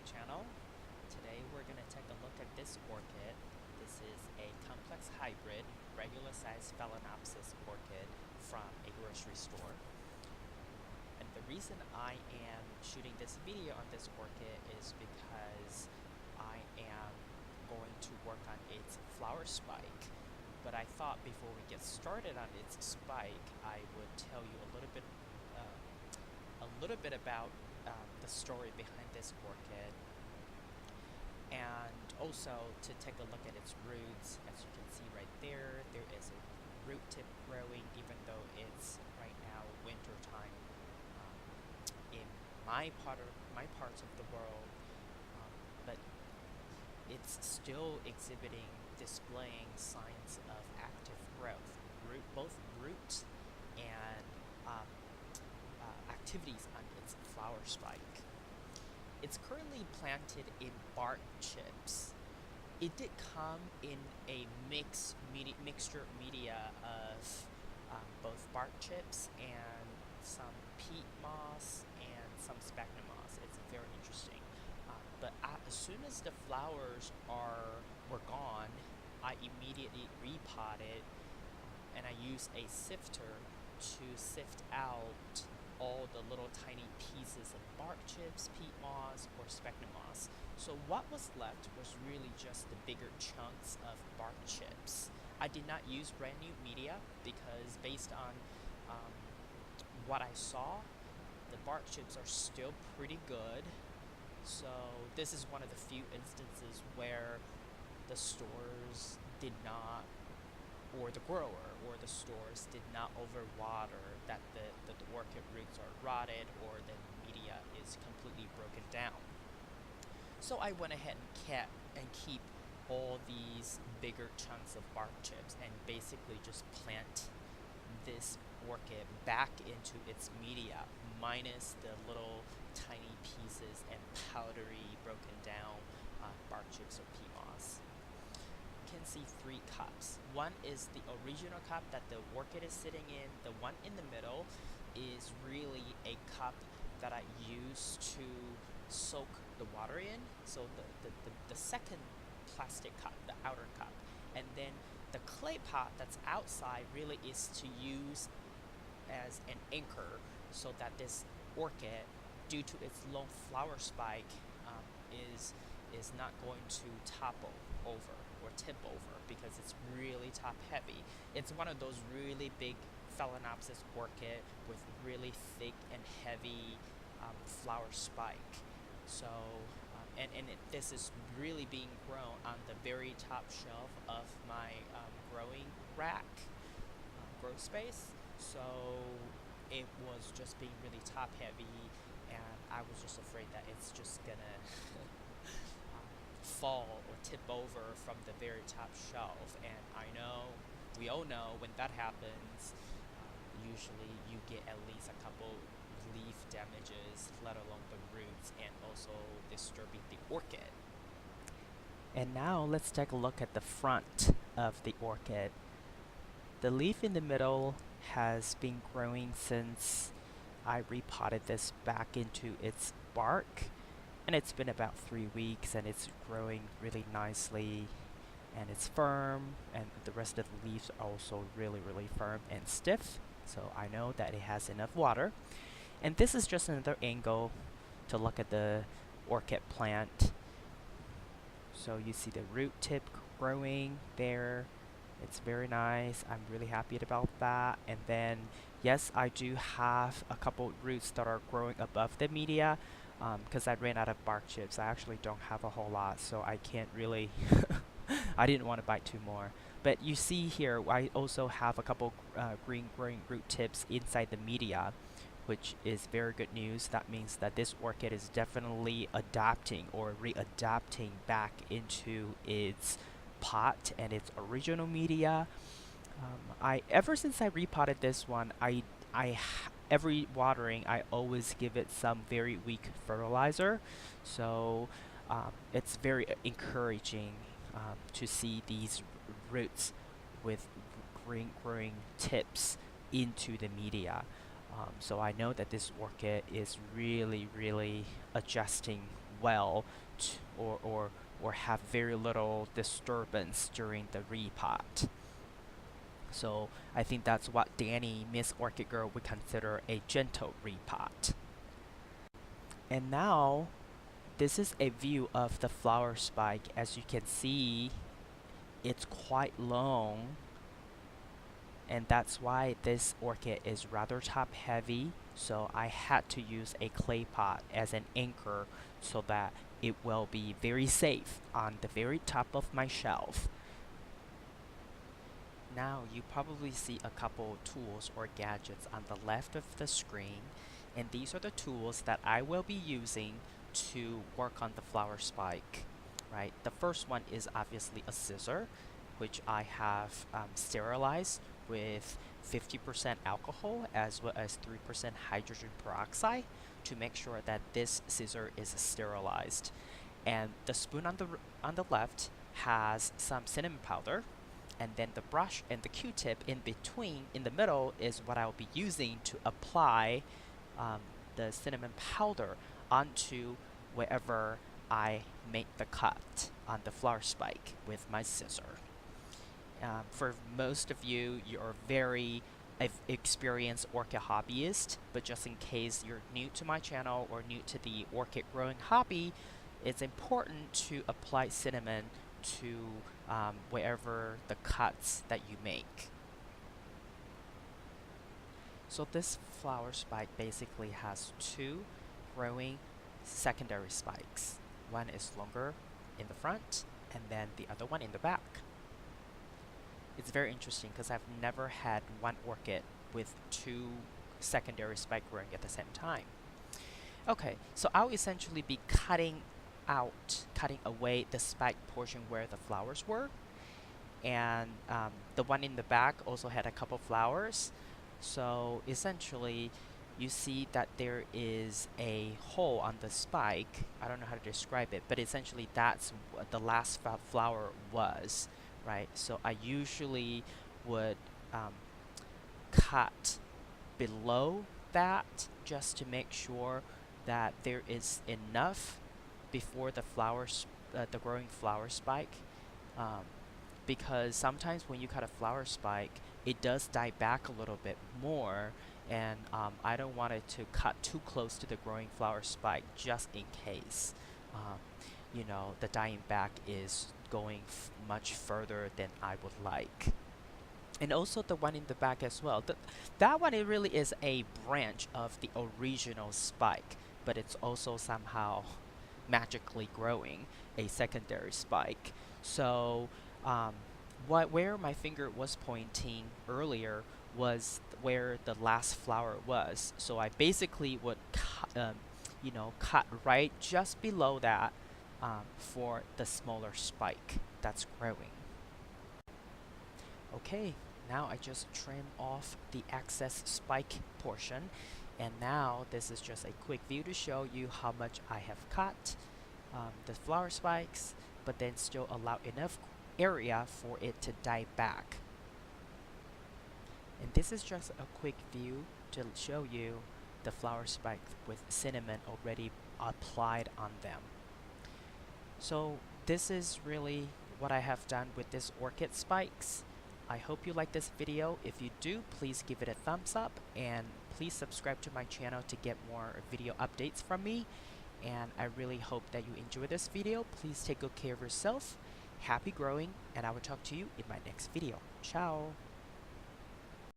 channel. Today we're going to take a look at this orchid. This is a complex hybrid, regular sized Phalaenopsis orchid from a grocery store. And the reason I am shooting this video on this orchid is because I am going to work on its flower spike. But I thought before we get started on its spike, I would tell you a little bit about the story behind this orchid, and also to take a look at its roots. As you can see right there, there is a root tip growing, even though it's right now winter time in my parts of the world, but it's still displaying signs of active growth, both root and activities on its flower spike. It's currently planted in bark chips. It did come in a mixture media of both bark chips and some peat moss and some sphagnum moss. It's very interesting. But as soon as the flowers were gone, I immediately repotted, and I used a sifter to sift out all the little tiny pieces of bark chips, peat moss, or sphagnum moss. So what was left was really just the bigger chunks of bark chips. I did not use brand new media because based on what I saw, the bark chips are still pretty good. So this is one of the few instances where the stores did not, or the grower or the stores did not overwater, that the orchid roots are rotted or the media is completely broken down. So I went ahead and keep all these bigger chunks of bark chips and basically just plant this orchid back into its media, minus the little tiny pieces and powdery broken down bark chips or peat moss. You can see 3 cups. One is the original cup that the orchid is sitting in. The one in the middle is really a cup that I use to soak the water in. So the second plastic cup, the outer cup. And then the clay pot that's outside really is to use as an anchor so that this orchid, due to its long flower spike, is not going to topple over or tip over because it's really top heavy. It's one of those really big Phalaenopsis orchid with really thick and heavy flower spike. So this is really being grown on the very top shelf of my growing rack, grow space. So it was just being really top heavy, and I was just afraid that it's just gonna fall or tip over from the very top shelf. And I know, we all know, when that happens, usually you get at least a couple leaf damages, let alone the roots, and also disturbing the orchid. And now let's take a look at the front of the orchid. The leaf in the middle has been growing since I repotted this back into its bark, and it's been about 3 weeks, and it's growing really nicely, and it's firm, and the rest of the leaves are also really firm and stiff, so I know that it has enough water. And this is just another angle to look at the orchid plant. So you see the root tip growing there. It's very nice. I'm really happy about that. And then, yes, I do have a couple roots that are growing above the media because I ran out of bark chips. I actually don't have a whole lot, so I can't really I didn't want to buy 2 more. But you see here, I also have a couple green growing root tips inside the media, which is very good news. That means that this orchid is definitely adapting or readapting back into its pot and its original media. Ever since I repotted this one, every watering I always give it some very weak fertilizer, so it's very encouraging to see these roots with green growing tips into the media. So I know that this orchid is really adjusting well or have very little disturbance during the repot. So I think that's what Danny, Miss Orchid Girl, would consider a gentle repot. And now this is a view of the flower spike. As you can see, it's quite long, and that's why this orchid is rather top heavy. So I had to use a clay pot as an anchor so that it will be very safe on the very top of my shelf. Now you probably see a couple tools or gadgets on the left of the screen, and these are the tools that I will be using to work on the flower spike. Right, the first one is obviously a scissor, which I have sterilized with 50% alcohol as well as 3% hydrogen peroxide to make sure that this scissor is sterilized. And the spoon on the left has some cinnamon powder, and then the brush and the Q-tip in between, in the middle, is what I'll be using to apply the cinnamon powder onto wherever I make the cut on the flower spike with my scissor. For most of you, you're very experienced orchid hobbyist, but just in case you're new to my channel or new to the orchid growing hobby, it's important to apply cinnamon to wherever the cuts that you make. So this flower spike basically has two growing secondary spikes. One is longer in the front and then the other one in the back. It's very interesting because I've never had one orchid with two secondary spikes growing at the same time. Okay, so I'll essentially be cutting away the spike portion where the flowers were, and the one in the back also had a couple flowers. So essentially you see that there is a hole on the spike. I don't know how to describe it, but essentially that's what the last flower was, right? So I usually would cut below that just to make sure that there is enough before the the growing flower spike, because sometimes when you cut a flower spike, it does die back a little bit more, and I don't want it to cut too close to the growing flower spike just in case you know, the dying back is going much further than I would like. And also the one in the back as well. That one, it really is a branch of the original spike, but it's also somehow magically growing a secondary spike. So where my finger was pointing earlier was where the last flower was. So I basically would you know, cut right just below that for the smaller spike that's growing. Okay, now I just trim off the excess spike portion, and now this is just a quick view to show you how much I have cut the flower spikes, but then still allow enough area for it to die back. And this is just a quick view to show you the flower spikes with cinnamon already applied on them. So this is really what I have done with this orchid spikes. I hope you like this video. If you do, please give it a thumbs up, and please subscribe to my channel to get more video updates from me. And I really hope that you enjoy this video. Please take good care of yourself. Happy growing, and I will talk to you in my next video. Ciao!